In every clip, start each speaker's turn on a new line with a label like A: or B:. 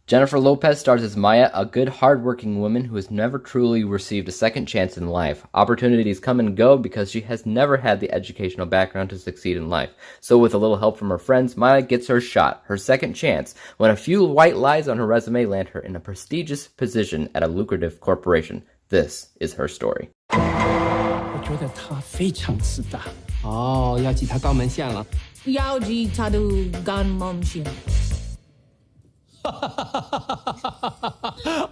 A: Jennifer Lopez stars as Maya, a good, hard-working woman who has never truly received a second chance in life. Opportunities come and go because she has never had the educational background to succeed in life. So with a little help from her friends, Maya gets her shot, her second chance, when a few white lies on her resume land her in a prestigious position at a lucrative corporation. This is her story.
B: 我觉得他非常自大。哦，要挤他肛门线了。
C: 要挤他的肛门线。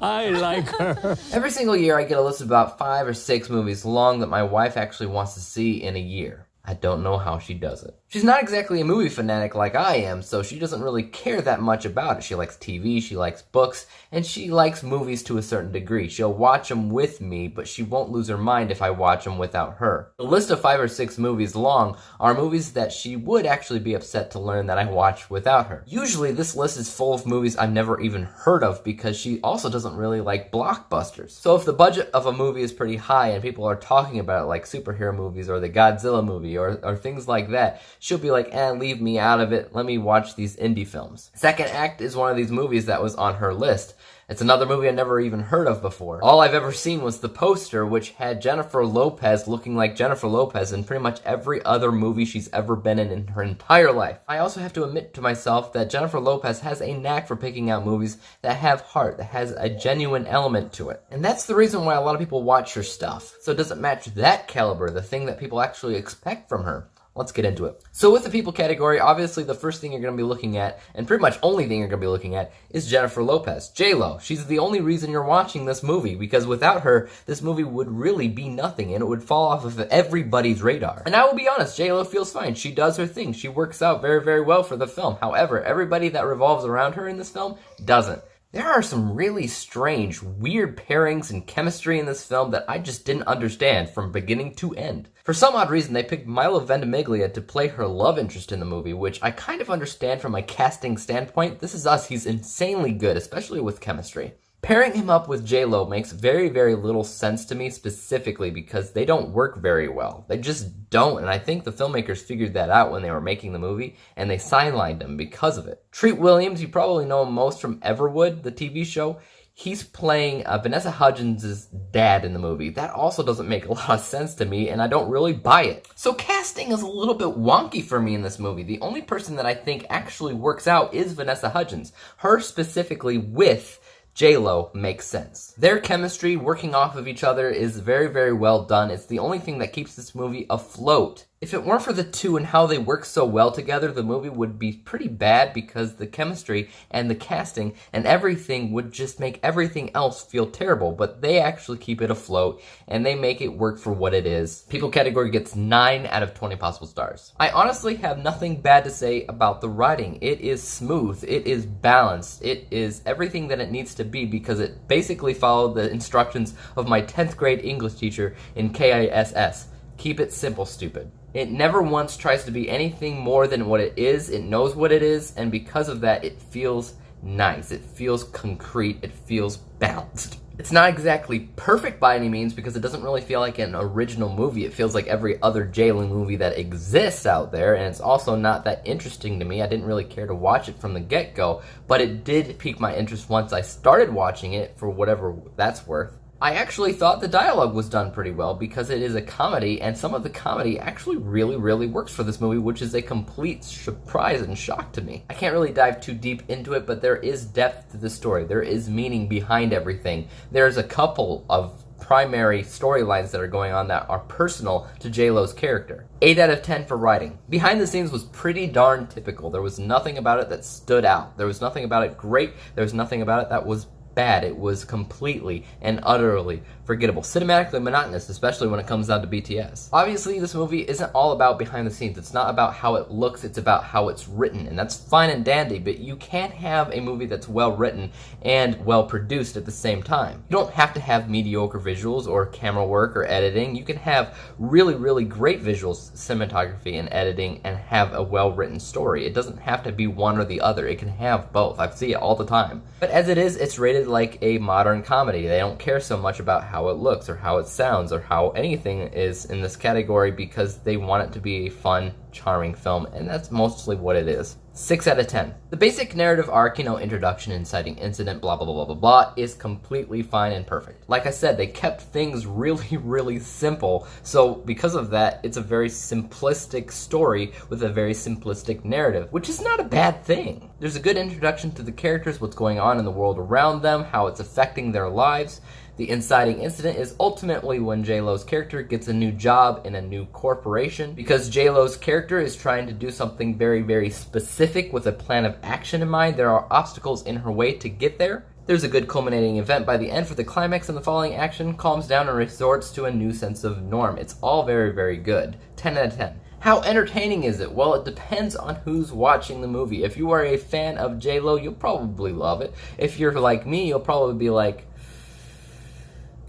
B: I like her.
A: Every single year I get a list of about 5 or 6 movies long that my wife actually wants to see in a year. I don't know how she does it. She's not exactly a movie fanatic like I am, so she doesn't really care that much about it. She likes TV, she likes books, and she likes movies to a certain degree. She'll watch them with me, but she won't lose her mind if I watch them without her. The list of 5 or 6 movies long are movies that she would actually be upset to learn that I watched without her. Usually this list is full of movies I've never even heard of because she also doesn't really like blockbusters. So if the budget of a movie is pretty high and people are talking about it like superhero movies or the Godzilla movie or things like that, she'll be like, leave me out of it. Let me watch these indie films. Second Act is one of these movies that was on her list. It's another movie I never even heard of before. All I've ever seen was the poster, which had Jennifer Lopez looking like Jennifer Lopez in pretty much every other movie she's ever been in her entire life. I also have to admit to myself that Jennifer Lopez has a knack for picking out movies that have heart, that has a genuine element to it. And that's the reason why a lot of people watch her stuff. So does it match that caliber, the thing that people actually expect from her? Let's get into it. So with the people category, obviously the first thing you're going to be looking at, and pretty much only thing you're going to be looking at, is Jennifer Lopez, J-Lo. She's the only reason you're watching this movie, because without her, this movie would really be nothing, and it would fall off of everybody's radar. And I will be honest, J-Lo feels fine. She does her thing. She works out very, very well for the film. However, everybody that revolves around her in this film doesn't. There are some really strange, weird pairings and chemistry in this film that I just didn't understand from beginning to end. For some odd reason, they picked Milo Ventimiglia to play her love interest in the movie, which I kind of understand from a casting standpoint. This is us. He's insanely good, especially with chemistry. Pairing him up with J-Lo makes very, very little sense to me specifically because they don't work very well. They just don't, and I think the filmmakers figured that out when they were making the movie, and they sidelined him because of it. Treat Williams, you probably know him most from Everwood, the TV show. He's playing Vanessa Hudgens' dad in the movie. That also doesn't make a lot of sense to me, and I don't really buy it. So casting is a little bit wonky for me in this movie. The only person that I think actually works out is Vanessa Hudgens. Her specifically with J-Lo makes sense. Their chemistry working off of each other is very, very well done. It's the only thing that keeps this movie afloat. If it weren't for the two and how they work so well together, the movie would be pretty bad because the chemistry and the casting and everything would just make everything else feel terrible. But they actually keep it afloat and they make it work for what it is. People category gets 9 out of 20 possible stars. I honestly have nothing bad to say about the writing. It is smooth. It is balanced. It is everything that it needs to be because it basically followed the instructions of my 10th grade English teacher in KISS. Keep it simple, stupid. It never once tries to be anything more than what it is. It knows what it is, and because of that, it feels nice. It feels concrete. It feels balanced. It's not exactly perfect by any means because it doesn't really feel like an original movie. It feels like every other J-Lo movie that exists out there, and it's also not that interesting to me. I didn't really care to watch it from the get-go, but it did pique my interest once I started watching it, for whatever that's worth. I actually thought the dialogue was done pretty well because it is a comedy, and some of the comedy actually really, really works for this movie, which is a complete surprise and shock to me. I can't really dive too deep into it, but there is depth to the story. There is meaning behind everything. There's a couple of primary storylines that are going on that are personal to J-Lo's character. 8 out of 10 for writing. Behind the scenes was pretty darn typical. There was nothing about it that stood out. There was nothing about it great. There was nothing about it that was bad. It was completely and utterly forgettable. Cinematically monotonous, especially when it comes down to BTS. Obviously, this movie isn't all about behind the scenes. It's not about how it looks, it's about how it's written. And that's fine and dandy, but you can't have a movie that's well written and well produced at the same time. You don't have to have mediocre visuals or camera work or editing. You can have really, really great visuals, cinematography, and editing and have a well-written story. It doesn't have to be one or the other. It can have both. I see it all the time. But as it is, it's rated like a modern comedy. They don't care so much about how it looks or how it sounds or how anything is in this category because they want it to be a fun, charming film, and that's mostly what it is. 6 out of 10. The basic narrative arc, introduction, inciting incident, blah, blah, blah, blah, blah, blah, is completely fine and perfect. Like I said, they kept things really, really simple. So because of that, it's a very simplistic story with a very simplistic narrative, which is not a bad thing. There's a good introduction to the characters, what's going on in the world around them, how it's affecting their lives. The inciting incident is ultimately when J-Lo's character gets a new job in a new corporation. Because J-Lo's character is trying to do something very, very specific with a plan of action in mind, there are obstacles in her way to get there. There's a good culminating event by the end for the climax, and the following action calms down and resorts to a new sense of norm. It's all very, very good. 10 out of 10. How entertaining is it? Well, it depends on who's watching the movie. If you are a fan of J-Lo, you'll probably love it. If you're like me, you'll probably be like,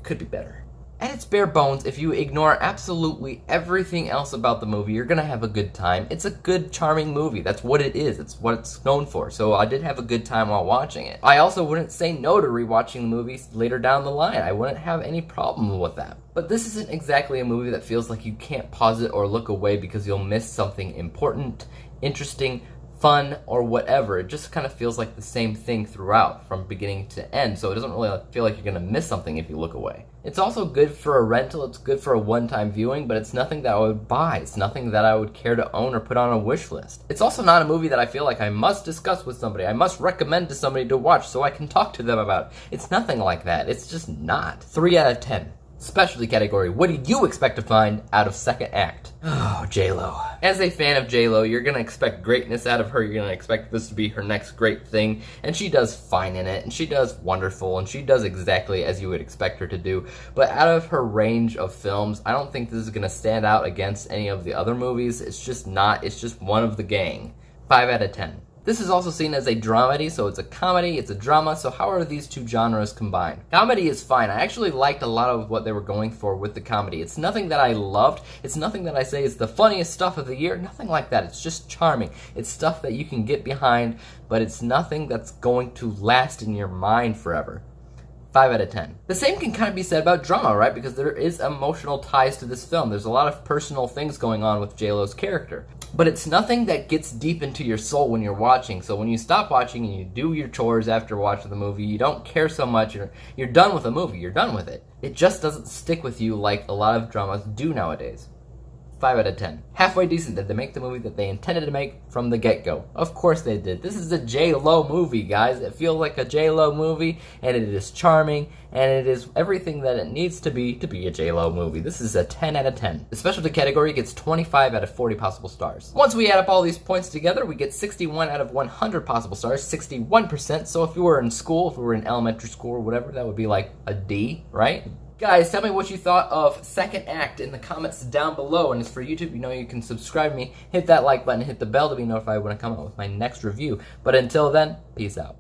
A: could be better. At its bare bones, if you ignore absolutely everything else about the movie, you're gonna have a good time. It's a good, charming movie. That's what it is. It's what it's known for. So I did have a good time while watching it. I also wouldn't say no to rewatching the movie later down the line. I wouldn't have any problem with that. But this isn't exactly a movie that feels like you can't pause it or look away because you'll miss something important, interesting, fun, or whatever. It just kind of feels like the same thing throughout from beginning to end, so it doesn't really feel like you're gonna miss something if you look away. It's also good for a rental, it's good for a one-time viewing, but it's nothing that I would buy. It's nothing that I would care to own or put on a wish list. It's also not a movie that I feel like I must discuss with somebody. I must recommend to somebody to watch so I can talk to them about it. It's nothing like that. It's just not. 3 out of 10. Specialty category, what did you expect to find out of second act? Oh, J-Lo. As a fan of J-Lo, you're gonna expect greatness out of her. You're gonna expect this to be her next great thing, and she does fine in it, and she does wonderful, and she does exactly as you would expect her to do. But out of her range of films, I don't think this is gonna stand out against any of the other movies. It's just not. It's just one of the gang. 5 out of 10. This is also seen as a dramedy, so it's a comedy, it's a drama, so how are these two genres combined? Comedy is fine. I actually liked a lot of what they were going for with the comedy. It's nothing that I loved. It's nothing that I say is the funniest stuff of the year. Nothing like that. It's just charming. It's stuff that you can get behind, but it's nothing that's going to last in your mind forever. 5 out of 10. The same can kind of be said about drama, right? Because there is emotional ties to this film. There's a lot of personal things going on with J-Lo's character. But it's nothing that gets deep into your soul when you're watching. So when you stop watching and you do your chores after watching the movie, you don't care so much. You're done with the movie. You're done with it. It just doesn't stick with you like a lot of dramas do nowadays. 5 out of 10. Halfway decent. Did they make the movie that they intended to make from the get-go? Of course they did. This is a J-Lo movie, guys. It feels like a J-Lo movie, and it is charming, and it is everything that it needs to be a J-Lo movie. This is a 10 out of 10. The specialty category gets 25 out of 40 possible stars. Once we add up all these points together, we get 61 out of 100 possible stars, 61%. So if you were in school, if you were in elementary school or whatever, that would be like a D, right? Guys, tell me what you thought of second act in the comments down below. And as for YouTube, you can subscribe to me, hit that like button, hit the bell to be notified when I come out with my next review. But until then, peace out.